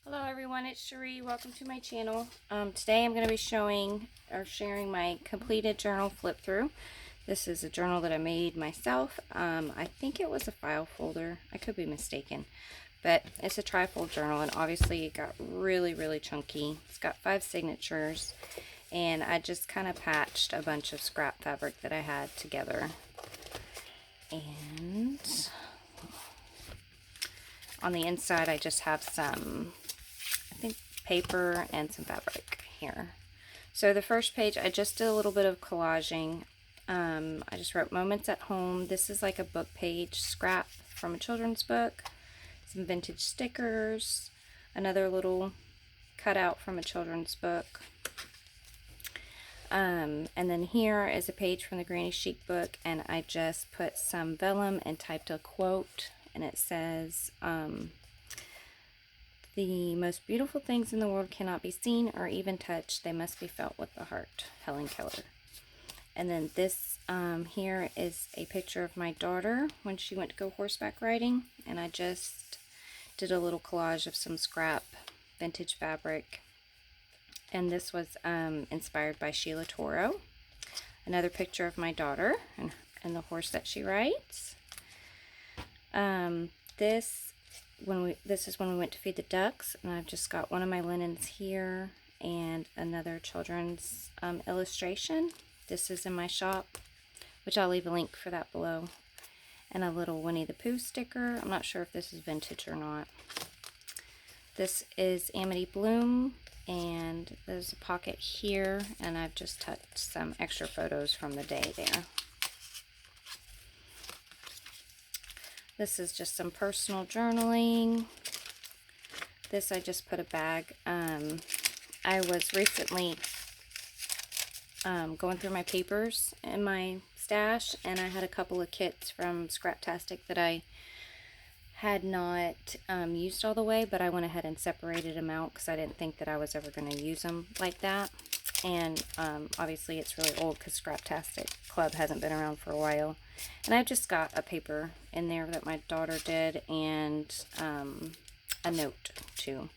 Hello everyone, it's Cherie. Welcome to my channel. Today I'm going to be showing or sharing my completed journal flip through. This is a journal that I made myself. I think it was a file folder. I could be mistaken. But it's a trifold journal, and obviously it got really chunky. It's got 5 signatures, and I just kind of patched a bunch of scrap fabric that I had together. And on the inside I just have some, I think, paper and some fabric here. So the first page, I just did a little bit of collaging. I just wrote moments at home. This is like a book page scrap from a children's book. Some vintage stickers. Another little cutout from a children's book. And then here is a page from the Granny Chic book, and I just put some vellum and typed a quote, and it says, "The most beautiful things in the world cannot be seen or even touched. They must be felt with the heart." Helen Keller. And then this here is a picture of my daughter when she went to go horseback riding. And I just did a little collage of some scrap vintage fabric. And this was inspired by Sheila Toro. Another picture of my daughter and the horse that she rides. This is when we went to feed the ducks, and I've just got one of my linens here and another children's illustration. This is in my shop, which I'll leave a link for that below, and a little Winnie the Pooh sticker. I'm not sure if this is vintage or not. This is Amity Bloom, and there's a pocket here, and I've just tucked some extra photos from the day there. This is just some personal journaling. This I just put a bag. I was recently going through my papers in my stash, and I had a couple of kits from Scraptastic that I had not used all the way, but I went ahead and separated them out because I didn't think that I was ever going to use them like that. And obviously it's really old because Scraptastic Club hasn't been around for a while. And I've just got a paper in there that my daughter did, and a note too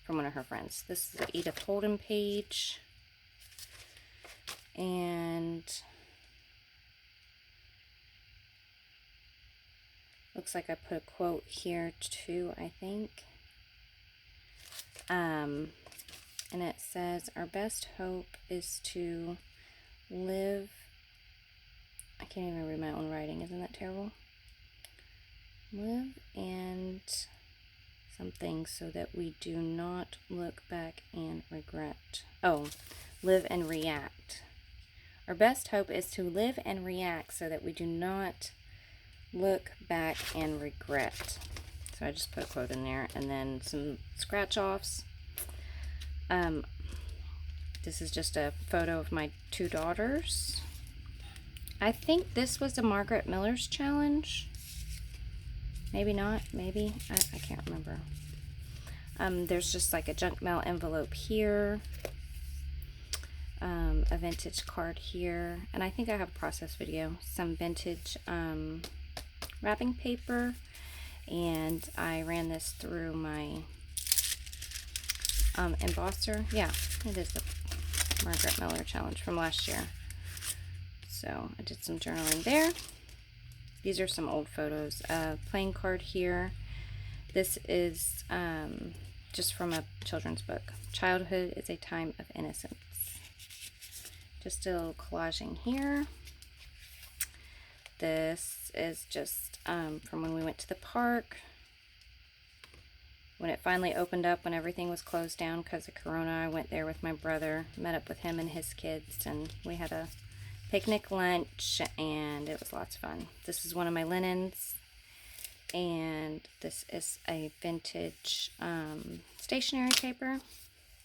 from one of her friends. This is an Edith Holden page, and looks like I put a quote here too, I think. And it says, "Our best hope is to live," I can't even read my own writing, isn't that terrible? "Live and something so that we do not look back and regret." Oh, live and react. "Our best hope is to live and react so that we do not look back and regret." So I just put a quote in there, and then some scratch offs. This is just a photo of my 2 daughters. I think this was the Margaret Miller's challenge. Maybe not, maybe. I can't remember. There's just like a junk mail envelope here. A vintage card here. And I think I have a process video. Some vintage wrapping paper. And I ran this through my embosser. Yeah, it is the Margaret Miller challenge from last year. So I did some journaling there. These are some old photos. Playing card here. This is just from a children's book. "Childhood is a time of innocence." Just a little collaging here. This is just from when we went to the park. When it finally opened up, when everything was closed down because of Corona, I went there with my brother, met up with him and his kids, and we had a picnic lunch, and it was lots of fun. This is one of my linens, and this is a vintage stationery paper.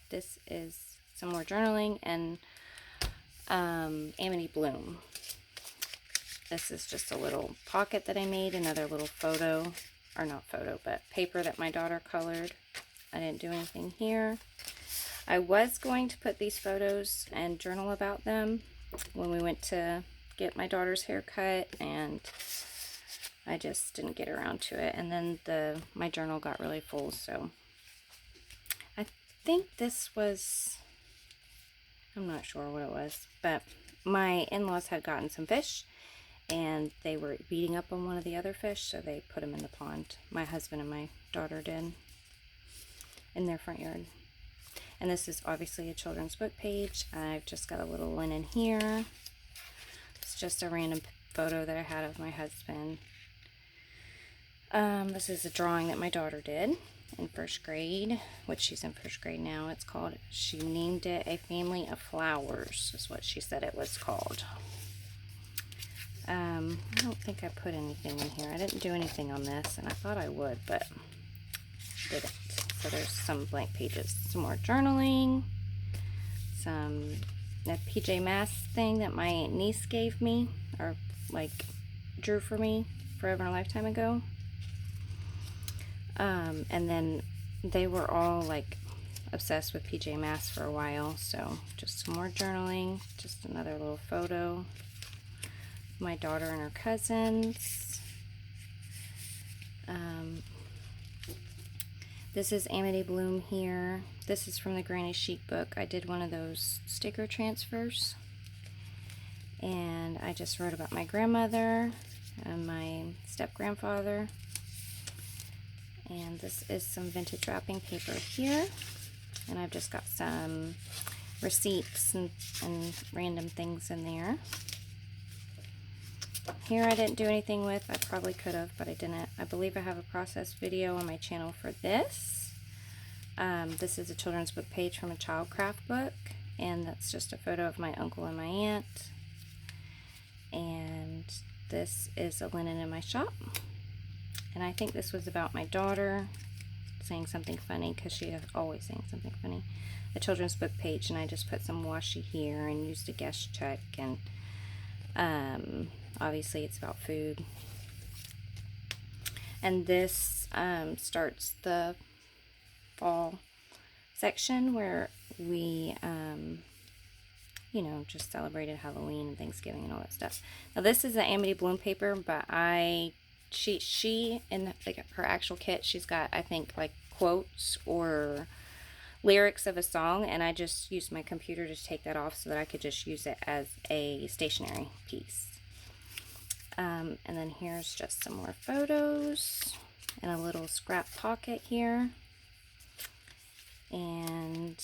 This is some more journaling, and Amity Bloom. This is just a little pocket that I made, another little photo, or not photo, but paper that my daughter colored. I didn't do anything here. I was going to put these photos and journal about them when we went to get my daughter's hair cut, and I just didn't get around to it. And then my journal got really full, so think this was, I'm not sure what it was, but my in-laws had gotten some fish and they were beating up on one of the other fish, so they put them in the pond. My husband and my daughter did, in their front yard. And this is obviously a children's book page. I've just got a little linen here. It's just a random photo that I had of my husband. This is a drawing that my daughter did in first grade, which she's in first grade now. It's called, she named it A Family of Flowers, is what she said it was called. I don't think I put anything in here. I didn't do anything on this, and I thought I would, but didn't. So there's some blank pages, some more journaling, a PJ Masks thing that my niece gave me, or like drew for me forever and a lifetime ago. And then they were all like obsessed with PJ Masks for a while, so just some more journaling, just another little photo. My daughter and her cousins. This is Amity Bloom here. This is from the Granny Chic book. I did one of those sticker transfers. And I just wrote about my grandmother and my step-grandfather. And this is some vintage wrapping paper here. And I've just got some receipts and random things in there. Here I didn't do anything with. I probably could have, but I didn't. I believe I have a process video on my channel for this. This is a children's book page from a childcraft book, and that's just a photo of my uncle and my aunt. And this is a linen in my shop. And I think this was about my daughter saying something funny, because she is always saying something funny. A children's book page, and I just put some washi here and used a guest check, and obviously it's about food. And this starts the fall section where we you know, just celebrated Halloween and Thanksgiving and all that stuff. Now this is the Amity Bloom paper, but she in like her actual kit, she's got, I think, like quotes or lyrics of a song, and I just used my computer to take that off so that I could just use it as a stationery piece. And then here's just some more photos and a little scrap pocket here. And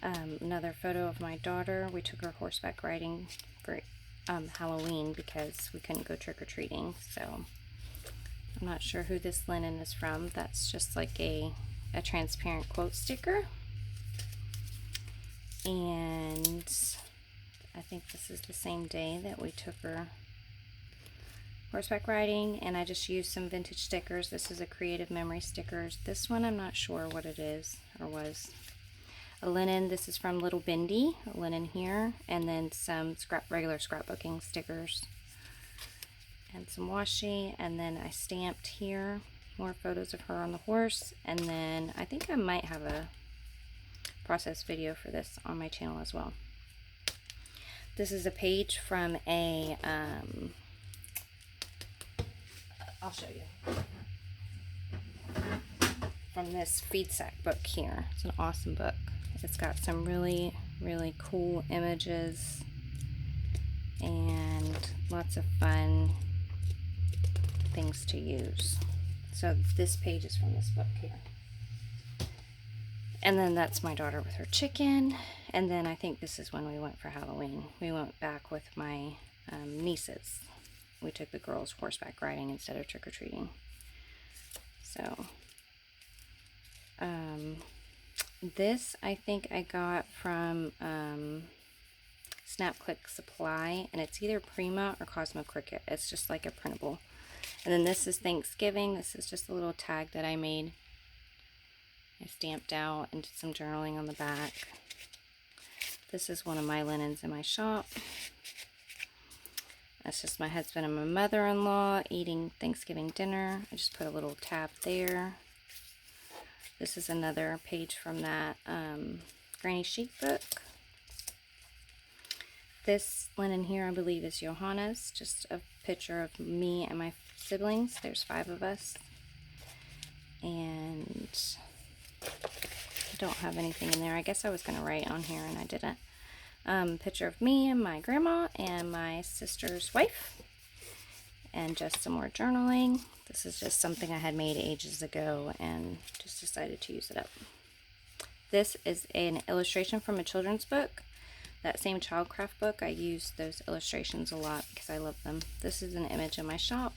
another photo of my daughter. We took her horseback riding for Halloween because we couldn't go trick-or-treating. So I'm not sure who this linen is from. That's just like a transparent quote sticker. And I think this is the same day that we took her horseback riding, and I just used some vintage stickers. This is a Creative Memory stickers. This one I'm not sure what it is or was. A linen, this is from Little Bindi, a linen here, and then some regular scrapbooking stickers and some washi, and then I stamped here more photos of her on the horse, and then I think I might have a process video for this on my channel as well. This is a page from a I'll show you, from this feed sack book here. It's an awesome book. It's got some really, really cool images and lots of fun things to use. So this page is from this book here. And then that's my daughter with her chicken. And then I think this is when we went for Halloween. We went back with my nieces. We took the girls horseback riding instead of trick-or-treating. So, this I think I got from Snap Click Supply, and it's either Prima or Cosmo Cricket. It's just like a printable. And then this is Thanksgiving. This is just a little tag that I made. I stamped out and did some journaling on the back. This is one of my linens in my shop. That's just my husband and my mother-in-law eating Thanksgiving dinner. I just put a little tab there. This is another page from that Granny Chic book. This linen here, I believe, is Johanna's. Just a picture of me and my siblings. There's 5 of us. And I don't have anything in there. I guess I was going to write on here and I didn't. Picture of me and my grandma and my sister's wife. And just some more journaling. This is just something I had made ages ago and just decided to use it up. This is an illustration from a children's book. That same Childcraft book, I use those illustrations a lot because I love them. This is an image in my shop.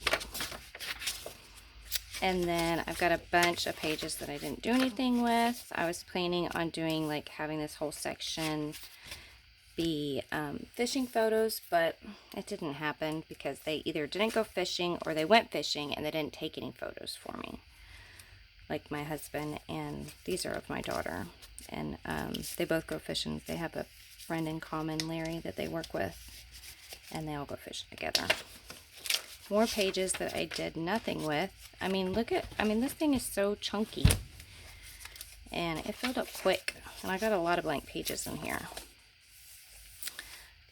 And then I've got a bunch of pages that I didn't do anything with. I was planning on doing, like, having this whole section be fishing photos, but it didn't happen because they either didn't go fishing or they went fishing and they didn't take any photos for me. Like my husband, and these are of my daughter, and they both go fishing. They have a friend in common, Larry, that they work with, and they all go fishing together. More pages that I did nothing with. I mean, this thing is so chunky, and it filled up quick, and I got a lot of blank pages in here.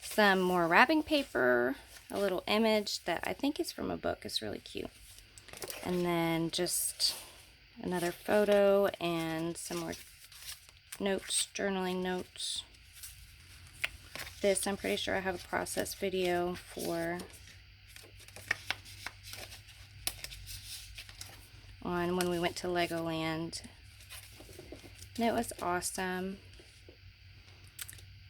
Some more wrapping paper, a little image that I think is from a book. It's really cute. And then just another photo and some more notes, journaling notes. This, I'm pretty sure I have a process video for on when we went to Legoland. And it was awesome.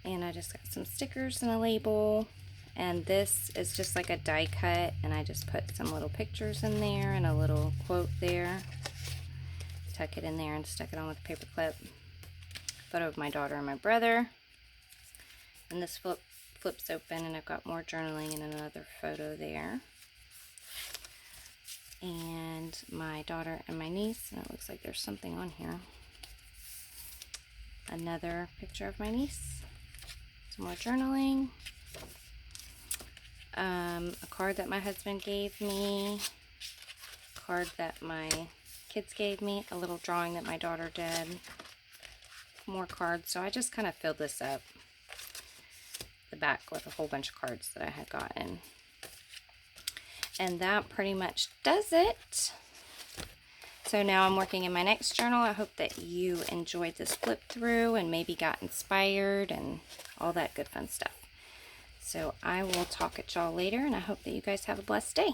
And I just got some stickers and a label. And this is just like a die cut, and I just put some little pictures in there and a little quote there. Tuck it in there and stuck it on with a paper clip. Photo of my daughter and my brother. And this flips open, and I've got more journaling and another photo there. And my daughter and my niece, and it looks like there's something on here. Another picture of my niece. Some more journaling. A card that my husband gave me. A card that my kids gave me. A little drawing that my daughter did. More cards. So I just kind of filled this up. The back with a whole bunch of cards that I had gotten. And that pretty much does it. So now I'm working in my next journal. I hope that you enjoyed this flip through and maybe got inspired and all that good fun stuff. So I will talk at y'all later, and I hope that you guys have a blessed day.